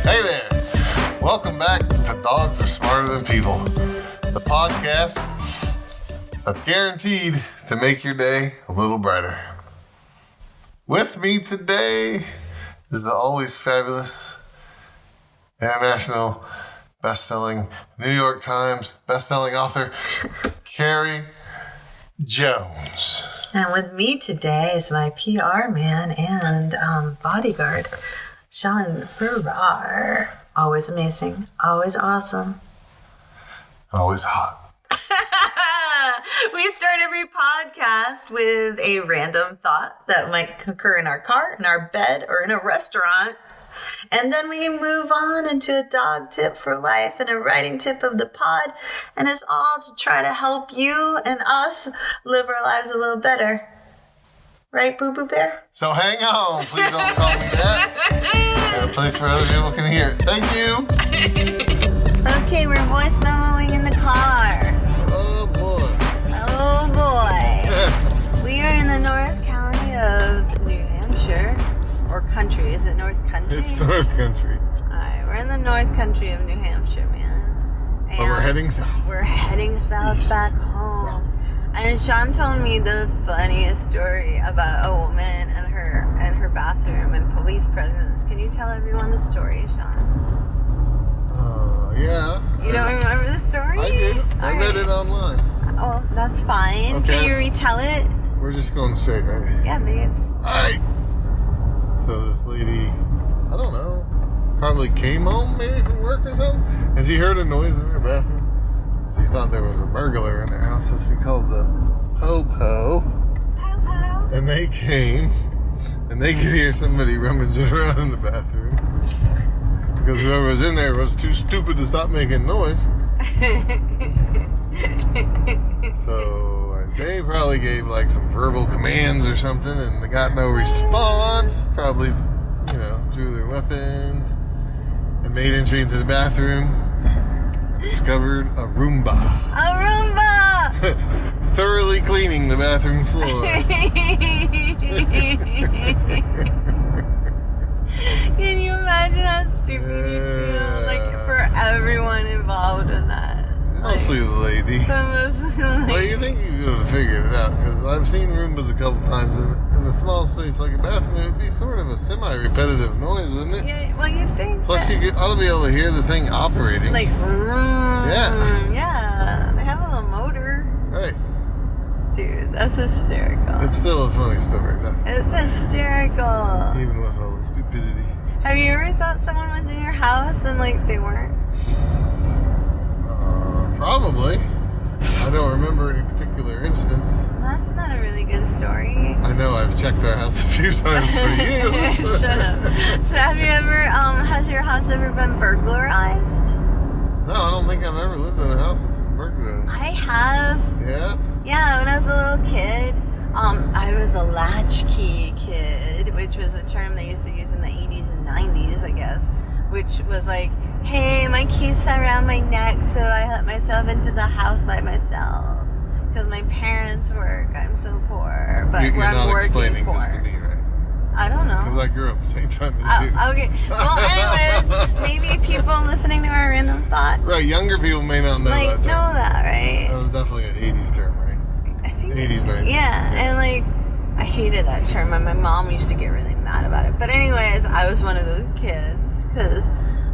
Hey there! Welcome back to Dogs Are Smarter Than People, the podcast that's guaranteed to make your day a little brighter. With me today is the always fabulous, international, best-selling, New York Times best-selling author, Carrie Jones. And with me today is my PR man and bodyguard, Shaun. Always amazing, always awesome. Always hot. We start every podcast with a random thought that might occur in our car, in our bed, or in a restaurant. And then we move on into a dog tip for life and a writing tip of the pod. And it's all to try to help you and us live our lives a little better. Right, Boo Boo Bear? So hang on. Please don't call me that. Got a place where other people can hear it. Thank you. Okay, we're voice memoing in the car. Oh, boy. Oh, boy. We are in the North County of New Hampshire. Or country. Is it North Country? It's North Country. Alright, we're in the North Country of New Hampshire, man. And but we're heading south. We're heading south East. back home. South. And Shaun told me the funniest story about a woman and her bathroom and police presence. Can you tell everyone the story, Shaun? Yeah. You don't remember the story? I did. I read it online. Oh, that's fine. Okay. Can you retell it? We're just going straight, right? Yeah, babes. Alright. So this lady, I don't know, probably came home maybe from work or something, and she heard a noise in her bathroom. She thought there was a burglar in her house, so she called the po-po. Po-po. And they came, and they could hear somebody rummaging around in the bathroom. Because whoever was in there was too stupid to stop making noise. So they probably gave like some verbal commands or something, and they got no response. Probably, drew their weapons and made entry into the bathroom. Discovered a Roomba. A Roomba! Thoroughly cleaning the bathroom floor. Can you imagine how stupid you feel? Like, for everyone involved in that. Mostly the lady. Well, you think you could have figured it out, because I've seen Roombas a couple times in a small space like a bathroom. It would be sort of a semi-repetitive noise, wouldn't it? Yeah, well, you'd think. Plus, you ought to be able to hear the thing operating. Like, yeah. Yeah, they have a little motor. Right. Dude, that's hysterical. It's still a funny story, definitely. It's hysterical. Even with all the stupidity. Have you ever thought someone was in your house and, like, they weren't? Probably. I don't remember any particular instance. That's not a really good story. I know, I've checked our house a few times for you. Shut up. So have you ever, has your house ever been burglarized? No, I don't think I've ever lived in a house that's been burglarized. I have. Yeah? Yeah, when I was a little kid, I was a latchkey kid, which was a term they used to use in the 80s and 90s, I guess, which was like, hey, my keys are around my neck, so I let myself into the house by myself. Because my parents work, I'm so poor. But You're I'm not working explaining poor. this to me, right? I don't know. Because I grew up the same time as you. Okay. Well, anyways, maybe people listening to our random thought. Right, younger people may not know that term. Know that, right? That was definitely an 80s term, right? I think 80s, 90s. Yeah, and I hated that term, and my mom used to get really mad about it. But anyways, I was one of those kids, because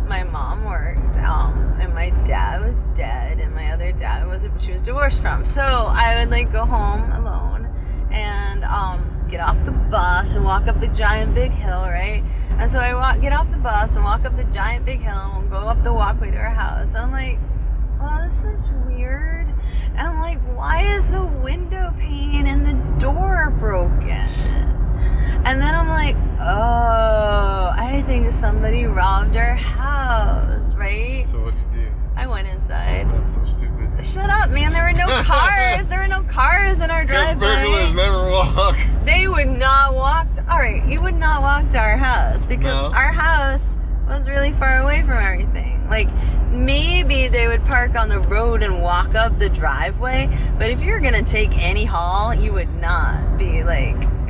my mom worked, and my dad was dead, and my other dad she was divorced from. So I would go home alone and get off the bus and walk up the giant big hill, right? And so I get off the bus and walk up the giant big hill and go up the walkway to our house. And I'm like, well, this is weird. And I'm like, why is the window pane and the door broken? And then I'm like, oh, I think somebody robbed our house, right? So what'd you do? I went inside. That's so stupid. Shut up, man. There were no cars. There were no cars in our Because driveway. burglars never walk. They would not walk. Alright, you would not walk to our house because our house was really far away from everything. Like, maybe they would park on the road and walk up the driveway, but if you're gonna take any haul, you would not be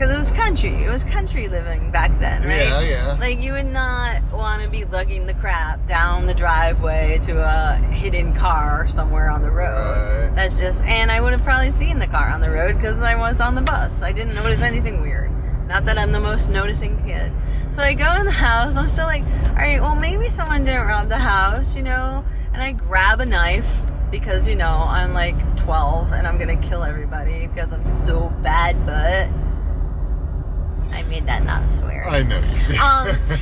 because it was country. It was country living back then, right? Yeah, yeah. Like, you would not want to be lugging the crap down the driveway to a hidden car somewhere on the road. Right. That's just, and I would have probably seen the car on the road because I was on the bus. I didn't notice anything weird. Not that I'm the most noticing kid. So I go in the house. I'm still like, all right, well, maybe someone didn't rob the house, you know? And I grab a knife because, you know, I'm like 12 and I'm going to kill everybody because I'm so bad, but I made that not swear. I know.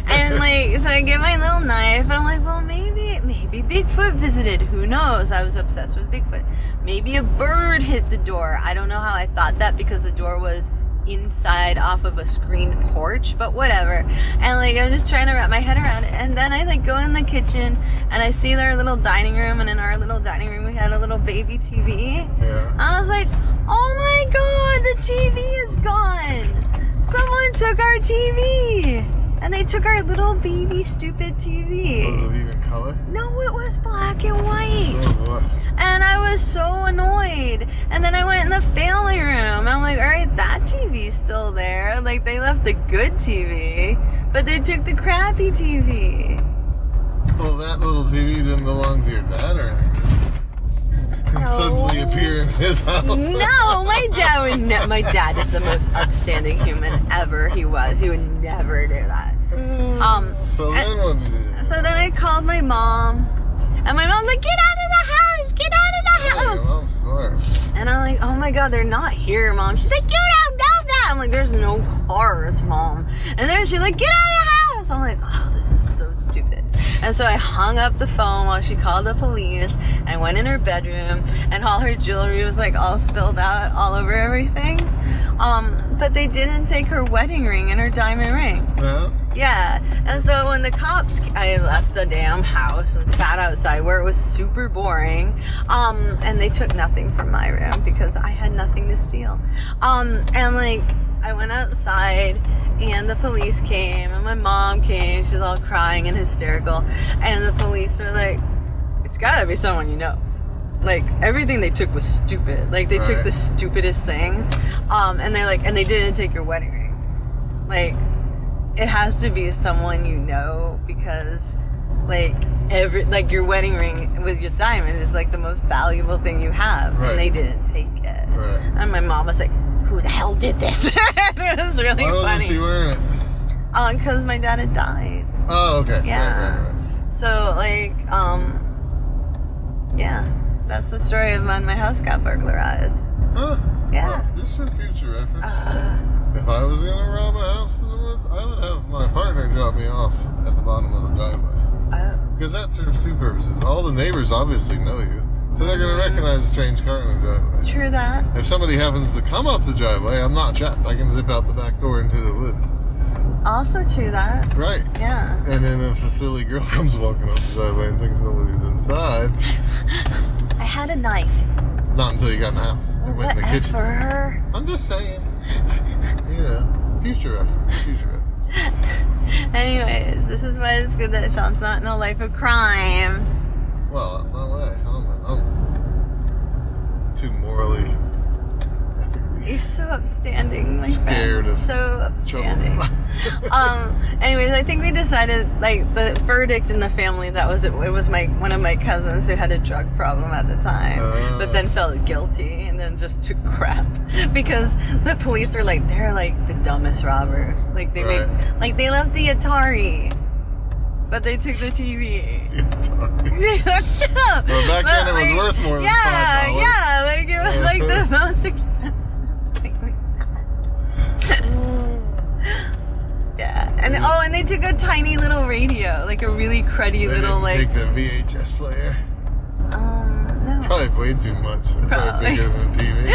And like, so I get my little knife and I'm like, well, maybe Bigfoot visited. Who knows? I was obsessed with Bigfoot. Maybe a bird hit the door. I don't know how I thought that because the door was inside off of a screened porch, but whatever. And like, I'm just trying to wrap my head around it, and then I like go in the kitchen and I see their little dining room, and in our little dining room we had a little baby TV. Yeah. I was like, oh my god, the TV is gone. Someone took our TV, and they took our little baby stupid TV. Was it even color? No, it was black and white. Oh boy. And I was so annoyed. And then I went in the family room. I'm like, all right, that TV's still there. Like, they left the good TV, but they took the crappy TV. Well, that little TV didn't belong to your dad or anything. No. Suddenly appear in his house. No, my dad would my dad is the most upstanding human ever. He would never do that. So then what did you do? So then I called my mom, and my mom's like, get out of the house, get out of the house. Your mom's smart. And I'm like, oh my god, they're not here, Mom. She's like, you don't know that. I'm like, there's no cars, Mom. And then she's like, get out of the house. I'm like, oh, this is so stupid. And so I hung up the phone while she called the police and went in her bedroom, and all her jewelry was like all spilled out all over everything. But they didn't take her wedding ring and her diamond ring. Yeah. Yeah, and so when the cops, I left the damn house and sat outside where it was super boring, and they took nothing from my room because I had nothing to steal. And like, I went outside and the police came and my mom came, she was all crying and hysterical, and the police were like, it's gotta be someone you know. Like, everything they took was stupid. Like, they took the stupidest things, and they're like, and they didn't take your wedding ring. Like, it has to be someone you know, because like your wedding ring with your diamond is like the most valuable thing you have, and they didn't take it. Right. And my mom was like, who the hell did this? It was really funny. Why was she wearing it? Because my dad had died. Oh, okay. Yeah. Right. So like, yeah, that's the story of when my house got burglarized. Huh? Yeah. Well, just for future reference. If I was gonna rob a house in the woods, I would have my partner drop me off at the bottom of the driveway. Because that serves two purposes. All the neighbors obviously know you, so they're gonna recognize a strange car in the driveway. True that. If somebody happens to come up the driveway, I'm not trapped. I can zip out the back door into the woods. Also true that. Right. Yeah. And then if a silly girl comes walking up the driveway and thinks nobody's inside. I had a knife. Not until you got in the house. Well, went in the kitchen. for her. I'm just saying. You know, future reference. Future reference. Anyways, this is why it's good that Shaun's not in a life of crime. Well, no way. I'm too morally, ethically. You're so upstanding, my scared friend. of So upstanding. trouble. Anyways, I think we decided, like, the verdict in the family, that was it. It was one of my cousins who had a drug problem at the time, but then felt guilty and then just took crap because the police were like, they're like the dumbest robbers. Like they they left the Atari, but they took the TV. Shut up. Well, back then it was worth more than $5. Yeah, like it was like the most expensive. Yeah, and they took a tiny little radio, like a really cruddy little like. Take the VHS player. No. Probably way too much. Probably bigger than the TV.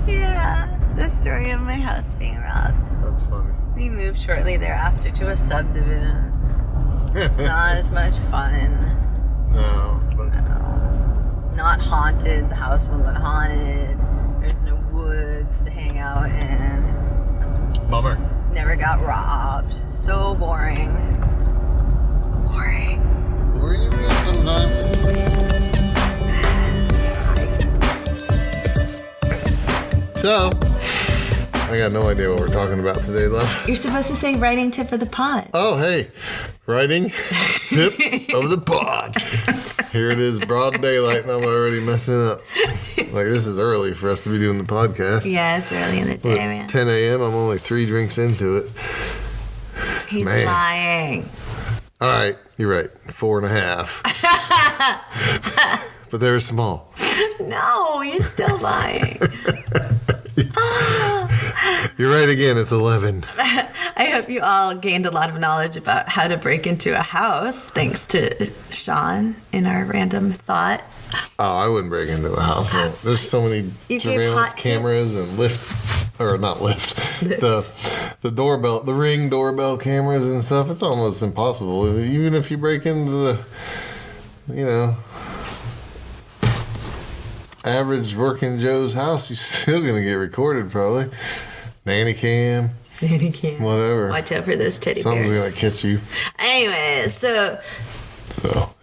Yeah, the story of my house being robbed. That's funny. We moved shortly thereafter to a subdivision. Not as much fun. No, but not haunted. The house wasn't haunted. There's no woods to hang out in. bummer. Never got robbed. So boring. Boring. Boring is good sometimes. So, I got no idea what we're talking about today, love. You're supposed to say writing tip of the pod. Oh, hey. Writing tip of the pod. Here it is, broad daylight, and I'm already messing up. Like, this is early for us to be doing the podcast. Yeah, it's early in the day, man. 10 a.m., I'm only 3 drinks into it. He's lying. All right, you're right. 4.5. But they're small. No, you're still lying. You're right again. It's 11. I hope you all gained a lot of knowledge about how to break into a house thanks to Shaun in our random thought. Oh, I wouldn't break into a house. No. There's so many surveillance cameras and the doorbell, the Ring doorbell cameras and stuff. It's almost impossible. Even if you break into the, average working Joe's house, you're still going to get recorded probably. Nanny cam. Whatever. Watch out for those teddy Something's bears. going to catch you. Anyway, so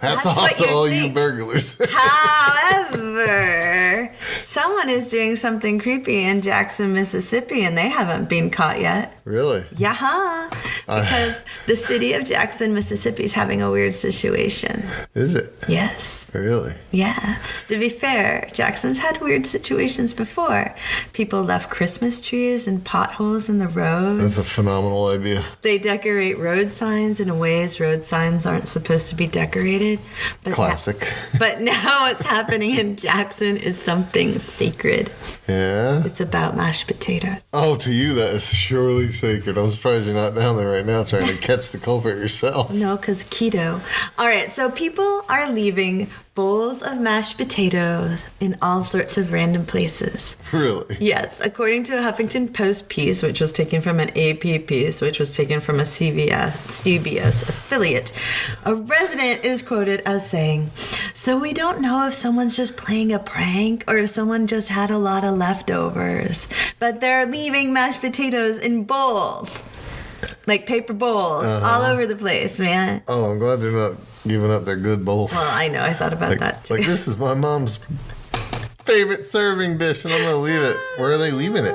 hats off to all you burglars. However, someone is doing something creepy in Jackson, Mississippi, and they haven't been caught yet. Really? Yeah, because the city of Jackson, Mississippi is having a weird situation. Is it? Yes. Really? Yeah. To be fair, Jackson's had weird situations before. People left Christmas trees and potholes in the roads. That's a phenomenal idea. They decorate road signs in ways road signs aren't supposed to be decorated. But Classic. But now what's happening in Jackson is something sacred. Yeah? It's about mashed potatoes. Oh, to you that is surely sacred. I'm surprised you're not down there right now trying to catch the culprit yourself. No, because keto. All right, so people are leaving bowls of mashed potatoes in all sorts of random places. Really? Yes, according to a Huffington Post piece, which was taken from an AP piece, which was taken from a CBS affiliate, a resident is quoted as saying, "So we don't know if someone's just playing a prank or if someone just had a lot of leftovers, but they're leaving mashed potatoes in bowls." Like paper bowls all over the place, man. Oh, I'm glad they're not giving up their good bowls. Well, I know. I thought about that too. Like, this is my mom's favorite serving dish, and I'm going to leave it. Where are they leaving it?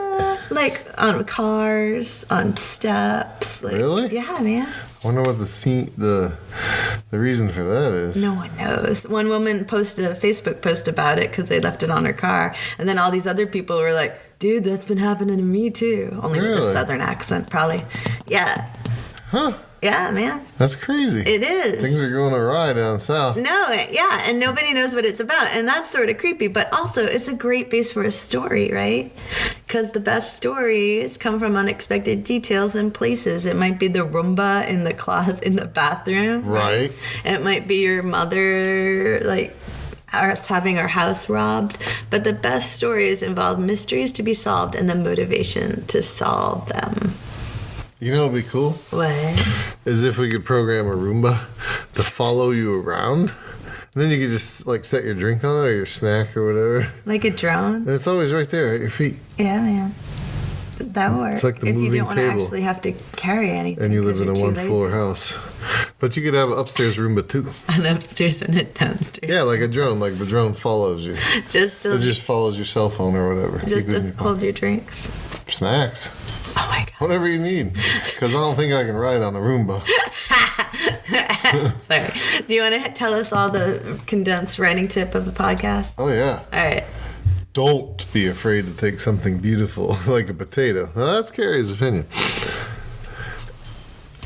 Like on cars, on steps. Like, Really? Yeah, man. I wonder what the reason for that is. No one knows. One woman posted a Facebook post about it because they left it on her car. And then all these other people were like, "Dude, that's been happening to me too." Only with a Really? southern accent, probably. Yeah. Huh. Yeah, man. That's crazy. It is. Things are going awry down south. No, yeah, and nobody knows what it's about, and that's sort of creepy, but also it's a great base for a story, right? Because the best stories come from unexpected details and places. It might be the Roomba in the closet in the bathroom. Right. It might be your mother, like, us having our house robbed, but the best stories involve mysteries to be solved and the motivation to solve them. You know what would be cool? What? Is if we could program a Roomba to follow you around. And then you could just, like, set your drink on it or your snack or whatever. Like a drone? And it's always right there at your feet. Yeah, man. That would work. It's like the if you moving don't want to table. actually have to carry anything. And you live 'cause in a you're too one-floor lazy. house. But you could have an upstairs Roomba, too. An upstairs and a downstairs. Yeah, like a drone. Like the drone follows you. Just to, It just follows your cell phone or whatever. just Keep it in to your pocket. hold your drinks. Snacks. Oh my god. Whatever you need. Because I don't think I can ride on a Roomba. Sorry. Do you want to tell us all the condensed writing tip of the podcast? Oh, yeah. All right. Don't be afraid to take something beautiful like a potato. Now, that's Carrie's opinion.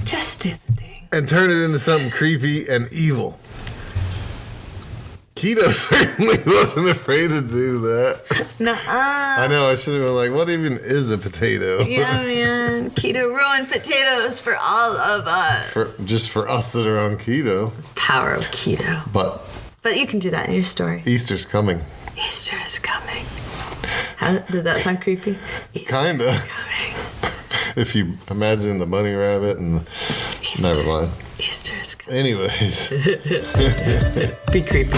Just do the thing. And turn it into something creepy and evil. Keto certainly wasn't afraid to do that. Nuh-uh. I know, I should have been like, what even is a potato? Yeah, man. Keto ruined potatoes for all of us. Just for us that are on keto. Power of keto. But you can do that in your story. Easter's coming. Easter is coming. Did that sound creepy? Easter Kinda. is coming. If you imagine the bunny rabbit and... Easter. Never mind. Easter is coming. Anyways. Be creepy.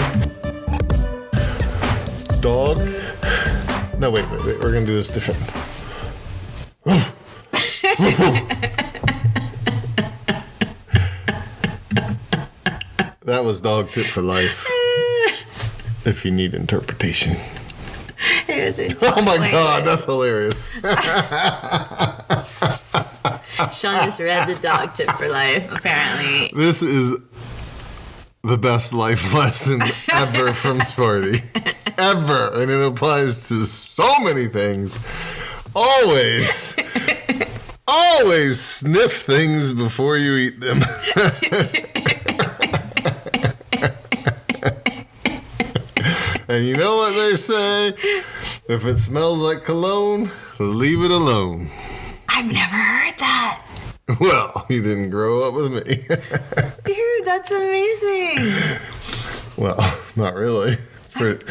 Dog. No, wait. We're going to do this different. That was dog tip for life. If you need interpretation. It was Oh my God, that's hilarious. Shaun just read the dog tip for life, apparently. This is the best life lesson ever from Sparty. Ever. And it applies to so many things. Always sniff things before you eat them. And you know what they say? If it smells like cologne, leave it alone. I've never heard that. Well, you didn't grow up with me. Dude, that's amazing. Well, not really. It's pretty,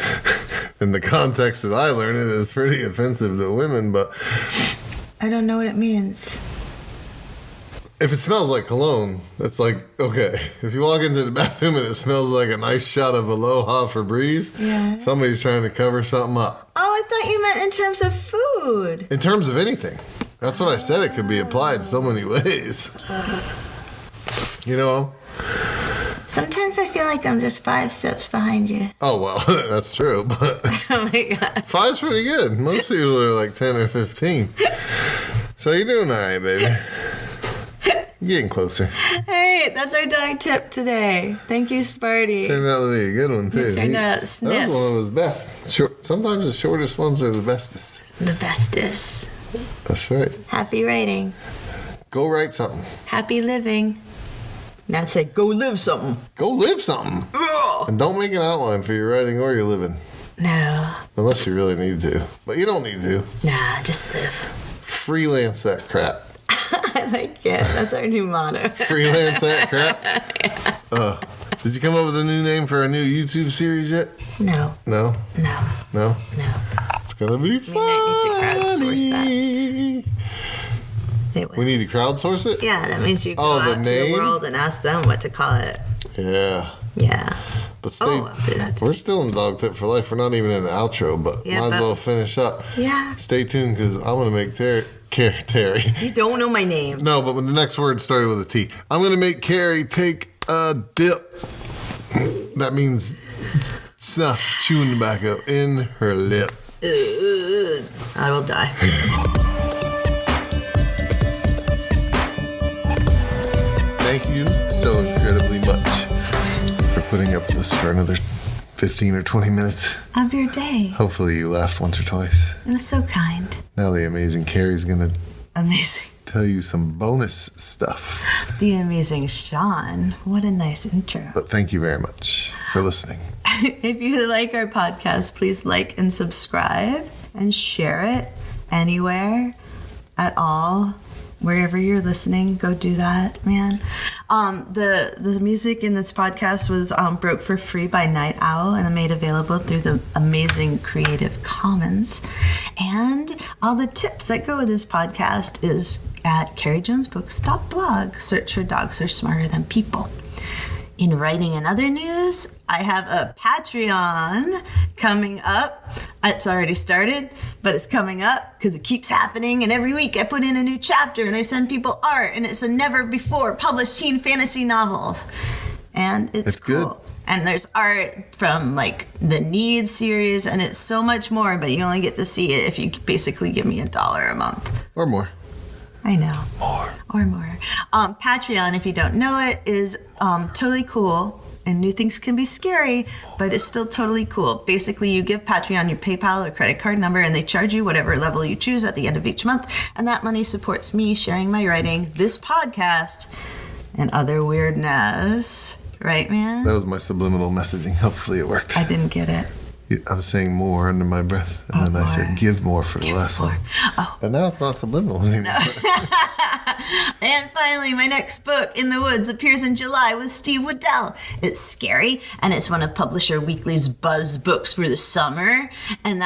in the context that I learned it, it's pretty offensive to women, but I don't know what it means. if it smells like cologne, it's like, okay, if you walk into the bathroom and it smells like a nice shot of Aloha Febreze, Yeah. somebody's trying to cover something up. Oh, I thought you meant in terms of food. In terms of anything. That's what I said. It could be applied so many ways. You know? Sometimes I feel like I'm just 5 steps behind you. Oh, well, that's true, but Oh my God. 5's pretty good. Most people are like 10 or 15. So you're doing all right, baby. Getting closer. All right, that's our dog tip today. Thank you, Sparty. Turned out to be a good one, too. It turned out That sniff. was one of his best. Sometimes the shortest ones are the bestest. The bestest. That's right. Happy writing. Go write something. Happy living. Now say, go live something. Go live something. And don't make an outline for your writing or your living. No. Unless you really need to. But you don't need to. Nah, just live. Freelance that crap. I like it. That's our new motto. Freelance that crap? Did you come up with a new name for a new YouTube series yet? No. No? No. No? No. It's gonna be fun. We might need to crowdsource that. We need to crowdsource it? Yeah, that means you go Oh, the out to the name? world and ask them what to call it. Yeah. Yeah. But stay. Oh, I'll do that too. We're still in Dog Tip for Life. We're not even in the outro, but Yeah, might as but- well finish up. Yeah. Stay tuned because I'm gonna make Terry. You don't know my name. No, but when the next word started with a T. I'm gonna make Carrie take a dip. That means snuff, chewing tobacco in her lip. I will die. Thank you so incredibly much for putting up with this for another 15 or 20 minutes. Of your day. Hopefully you laughed once or twice. It was so kind. Now the amazing Carrie's gonna Amazing. tell you some bonus stuff. The amazing Shaun. What a nice intro. But thank you very much for listening. If you like our podcast, please like and subscribe and share it anywhere at all. Wherever you're listening, go do that, man. The music in this podcast was broke for free by Night Owl and made available through the amazing Creative Commons. And all the tips that go with this podcast is at carriejonesbooks.blog. Search for Dogs Are Smarter Than People. In writing and other news, I have a Patreon coming up. It's already started, but it's coming up because it keeps happening. And every week I put in a new chapter and I send people art. And it's a never before published teen fantasy novels. And it's cool. Good. And there's art from like the Need series and it's so much more, but you only get to see it if you basically give me $1 a month. Or more. I know. Or more. Patreon, if you don't know it, is totally cool. And new things can be scary, but it's still totally cool. Basically, you give Patreon your PayPal or credit card number, and they charge you whatever level you choose at the end of each month. And that money supports me sharing my writing, this podcast, and other weirdness. Right, man? That was my subliminal messaging. Hopefully it worked. I didn't get it. I was saying more under my breath, and then I said give more for the last one. Oh. But now it's not subliminal anymore. And finally, my next book, In the Woods, appears in July with Steve Waddell. It's scary, and it's one of Publisher Weekly's buzz books for the summer. And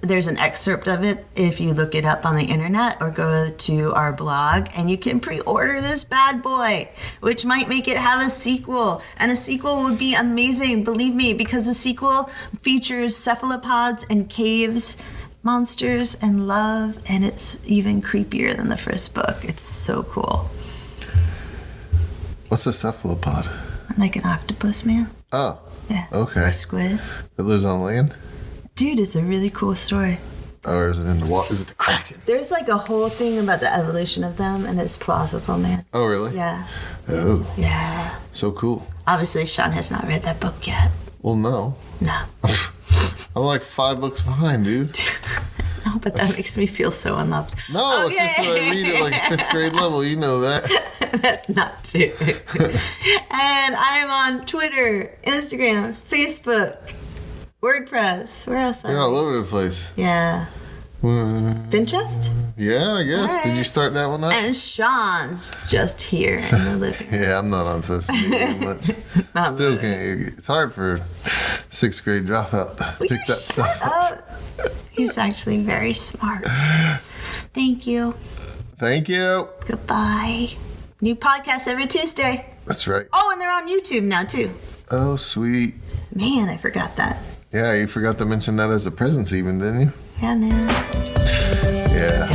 there's an excerpt of it if you look it up on the internet or go to our blog, and you can pre-order this bad boy, which might make it have a sequel. And a sequel would be amazing, believe me, because the sequel features cephalopods and caves, monsters and love, and it's even creepier than the first book. It's so cool. What's a cephalopod? Like an octopus, man. Oh, Yeah. okay. Or squid. It lives on land? Dude, it's a really cool story. Or is it in the water? Is it the Kraken? There's like a whole thing about the evolution of them, and it's plausible, man. Oh, really? Yeah. Oh. Yeah. So cool. Obviously, Shaun has not read that book yet. Well, no. No. I'm like 5 books behind, dude. No, but that makes me feel so unloved. No, it's just that I read at like 5th grade level. You know that. That's not true. And I am on Twitter, Instagram, Facebook, WordPress. Where else? You're all over the place. Yeah. Pinterest? Yeah, I guess. All Did you right. start that one up? And Sean's just here in the living room. Yeah, I'm not on social media much. Not Still really. can't. It's hard for 6th grade dropout to Will pick you that shut stuff up. up? He's actually very smart. Thank you. Thank you. Goodbye. New podcast every Tuesday. That's right. Oh, and they're on YouTube now, too. Oh, sweet. Man, I forgot that. Yeah, you forgot to mention that as a present even, didn't you? Yeah, man. Yeah.